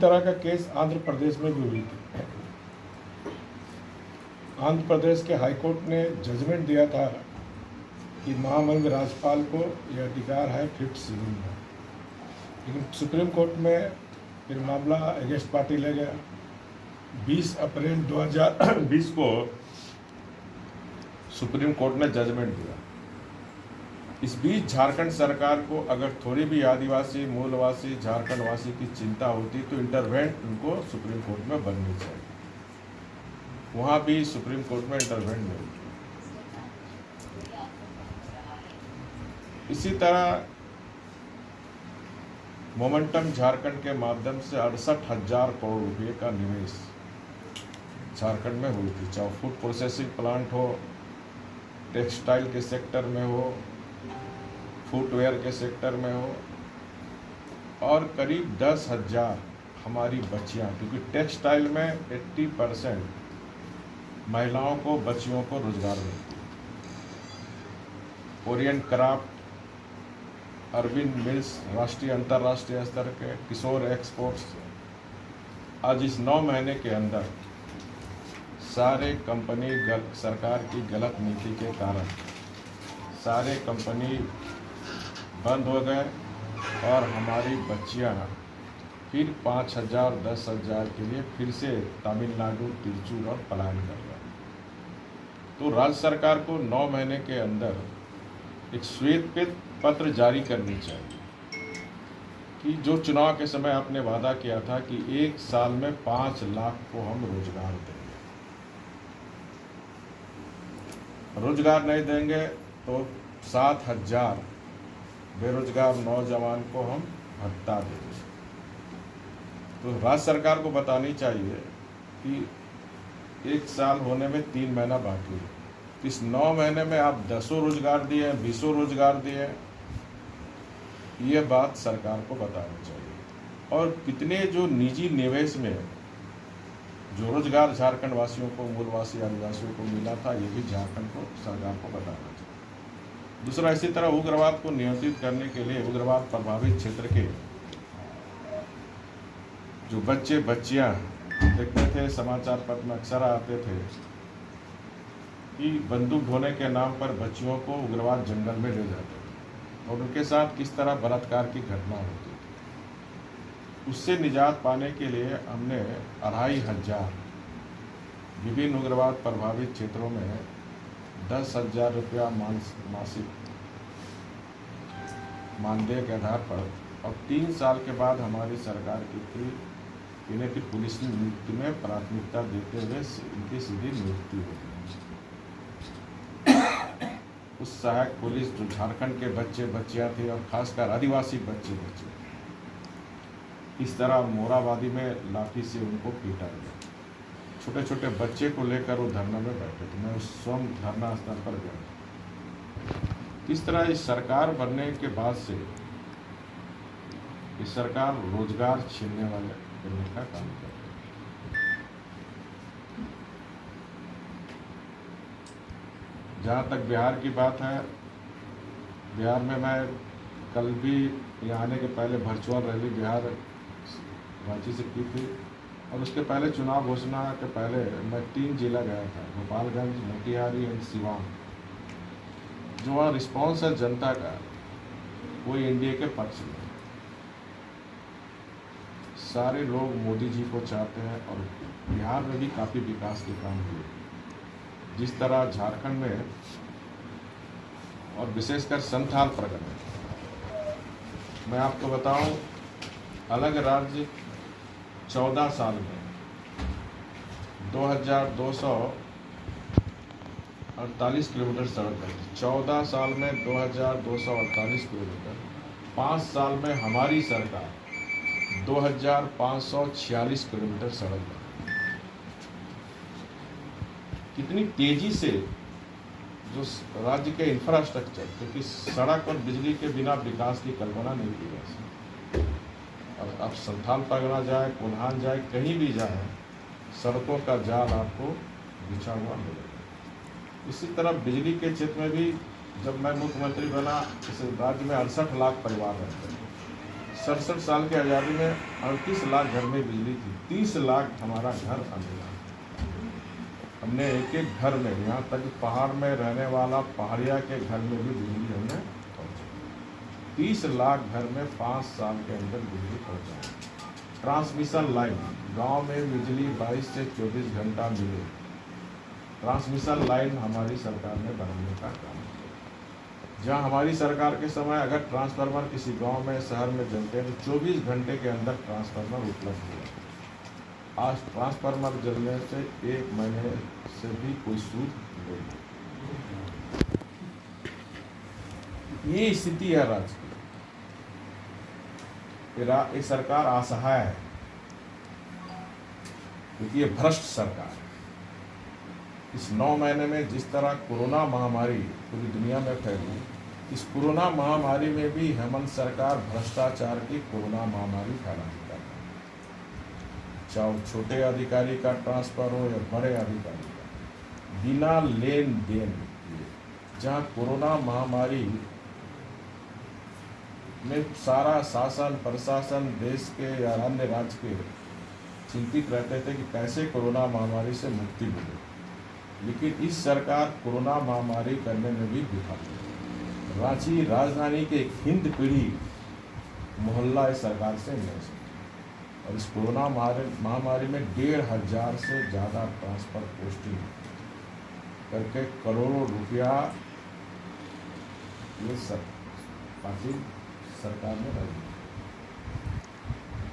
तरह का केस आंध्र प्रदेश में भी हुई थी। आंध्र प्रदेश के हाईकोर्ट ने जजमेंट दिया था कि महामहिम राज्यपाल को यह अधिकार है फिफ्थ शेड्यूल में, लेकिन सुप्रीम कोर्ट में फिर मामला अगेंस्ट पार्टी ले गया। 20 अप्रैल 2020 को सुप्रीम कोर्ट ने जजमेंट दिया। इस बीच झारखंड सरकार को अगर थोड़ी भी आदिवासी मूलवासी झारखंड वासी की चिंता होती तो इंटरवेंट उनको सुप्रीम कोर्ट में बननी चाहिए। वहाँ भी सुप्रीम कोर्ट में इंटरवेंट नहीं। इसी तरह मोमेंटम झारखंड के माध्यम से 68,000 करोड़ रुपए का निवेश झारखंड में हुई थी, चाहे फूड प्रोसेसिंग प्लांट हो, टेक्सटाइल के सेक्टर में हो, फुटवेयर के सेक्टर में हो, और करीब 10,000 हमारी बच्चियां, क्योंकि टेक्सटाइल में 80% महिलाओं को बच्चियों को रोजगार मिलती है। ओरिएंट क्राफ्ट, अरविंद मिल्स, राष्ट्रीय अंतर्राष्ट्रीय स्तर के किशोर एक्सपोर्ट्स, आज इस 9 महीने के अंदर सारे कंपनी सरकार की गलत नीति के कारण सारे कंपनी बंद हो गए और हमारी बच्चियां फिर 5,000 10,000 के लिए फिर से तमिलनाडु, तिरचूर और पलायन कर रहे हैं। तो राज्य सरकार को 9 महीने के अंदर एक श्वेत पत्र जारी करनी चाहिए कि जो चुनाव के समय आपने वादा किया था कि 1 साल में 5 लाख को हम रोजगार देंगे, रोजगार नहीं देंगे तो 7,000 बेरोजगार नौजवान को हम भत्ता देंगे। तो राज्य सरकार को बतानी चाहिए कि 1 साल होने में 3 महीना बाकी है। इस 9 महीने में आप 10 रोजगार दिए, 20 रोजगार दिए, ये बात सरकार को बतानी चाहिए। और कितने जो निजी निवेश में जो रोजगार झारखंड वासियों को, मूलवासी आदिवासियों को मिला था, ये भी झारखंड को सरकार को बताना चाहिए। दूसरा, इसी तरह उग्रवाद को नियंत्रित करने के लिए उग्रवाद प्रभावित क्षेत्र के जो बच्चे बच्चियां देखते थे, समाचार पत्र में अक्सर आते थे कि बंदूक ढोने के नाम पर बच्चियों को उग्रवाद जंगल में ले जाते थे और उनके साथ किस तरह बलात्कार की घटना होती थी। उससे निजात पाने के लिए हमने 2,500 विभिन्न उग्रवाद प्रभावित क्षेत्रों में 10,000 रुपया मासिक मानदेय के आधार पर, और 3 साल के बाद हमारी सरकार की थी इन्हें फिर पुलिस नियुक्ति में प्राथमिकता देते हुए इनकी सीधी नियुक्ति होगी। उस सहायक पुलिस जो झारखंड के बच्चे बच्चियां थे और खासकर आदिवासी बच्चे बच्चे, इस तरह मोराबादी में लाठी से उनको पीटा गया। छोटे छोटे बच्चे को लेकर वो धरना में बैठे थे, मैं उस स्वयं धरना स्थल पर गया। इस तरह इस सरकार बनने के बाद से इस सरकार रोजगार छीनने वाले करने का काम कर रही है। जहाँ तक बिहार की बात है, बिहार में मैं कल भी यहाँ आने के पहले वर्चुअल रैली बिहार रांची से की थी, और उसके पहले चुनाव घोषणा के पहले मैं 3 जिला गया था, गोपालगंज, मोतिहारी और सिवान। जो वहाँ रिस्पॉन्स है जनता का, वो एनडीए के पक्ष में, सारे लोग मोदी जी को चाहते हैं और बिहार में भी काफ़ी विकास के काम हुए। जिस तरह झारखंड में और विशेषकर संथाल परगना में, मैं आपको बताऊं, अलग राज्य 14 साल में 2,248 किलोमीटर सड़क बनी। 14 साल में 2,248 किलोमीटर। 5 साल में हमारी सरकार 2,546 किलोमीटर सड़क बनी। कितनी तेजी से जो राज्य के इंफ्रास्ट्रक्चर, क्योंकि सड़क और बिजली के बिना विकास की कल्पना नहीं की जा सकती। और अब संथाल परगना जाए, कोल्हान जाए, कहीं भी जाए, सड़कों का जाल आपको बिछा हुआ मिलेगा। इसी तरह बिजली के क्षेत्र में भी जब मैं मुख्यमंत्री बना, इस राज्य में 68 लाख परिवार रहते हैं। 67 साल की आज़ादी में 38 लाख घर में बिजली थी, 30 लाख हमारा घर अंधेरा। हमने एक एक घर में, यहाँ तक पहाड़ में रहने वाला पहाड़िया के घर में भी बिजली हमने पहुँचाई। 30 लाख घर में 5 साल के अंदर बिजली पहुँचाई। ट्रांसमिशन लाइन, गांव में बिजली 22 से 24 घंटा मिले, ट्रांसमिशन लाइन हमारी सरकार ने बनाने का काम किया। जहाँ हमारी सरकार के समय अगर ट्रांसफार्मर किसी गांव में शहर में जलते हैं तो 24 घंटे के अंदर ट्रांसफार्मर उपलब्ध हुआ। आज ट्रांसफार्मर जलने से 1 महीने से भी कोई सूद नहीं। ये स्थिति है राज्य की। ये सरकार असहाय है क्योंकि ये भ्रष्ट सरकार है। इस 9 महीने में जिस तरह कोरोना महामारी पूरी दुनिया में फैली, इस कोरोना महामारी में भी हेमंत सरकार भ्रष्टाचार की कोरोना महामारी फैला चुका है। चाहे छोटे अधिकारी का ट्रांसफर हो या बड़े अधिकारी का, बिना लेन देन जहाँ कोरोना महामारी में सारा शासन प्रशासन देश के या अन्य राज्य के चिंतित रहते थे कि कैसे कोरोना महामारी से मुक्ति मिले, लेकिन इस सरकार कोरोना महामारी करने में भी विफल। रांची राजधानी के एक हिंद पीढ़ी मोहल्ला इस सरकार से नहीं सकती और इस कोरोना महामारी में 1,500 से ज़्यादा ट्रांसफर पोस्टिंग करके करोड़ों रुपया ये पार्टी सरकार ने डाली।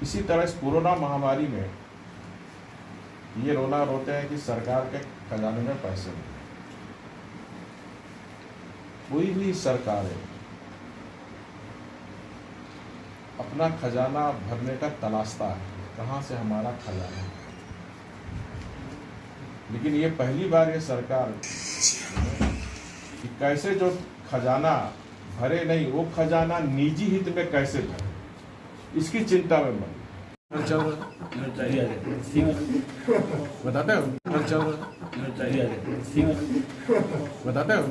इसी तरह इस कोरोना महामारी में ये रोना रोते हैं कि सरकार के खजाने में पैसे नहीं। कोई भी सरकार है अपना खजाना भरने का तलाशता है, कहाँ से हमारा खजाना है। लेकिन ये पहली बार ये सरकार कि कैसे जो खजाना भरे नहीं, वो खजाना निजी हित में कैसे भरे, इसकी चिंता में मन बताते हो बताते हो।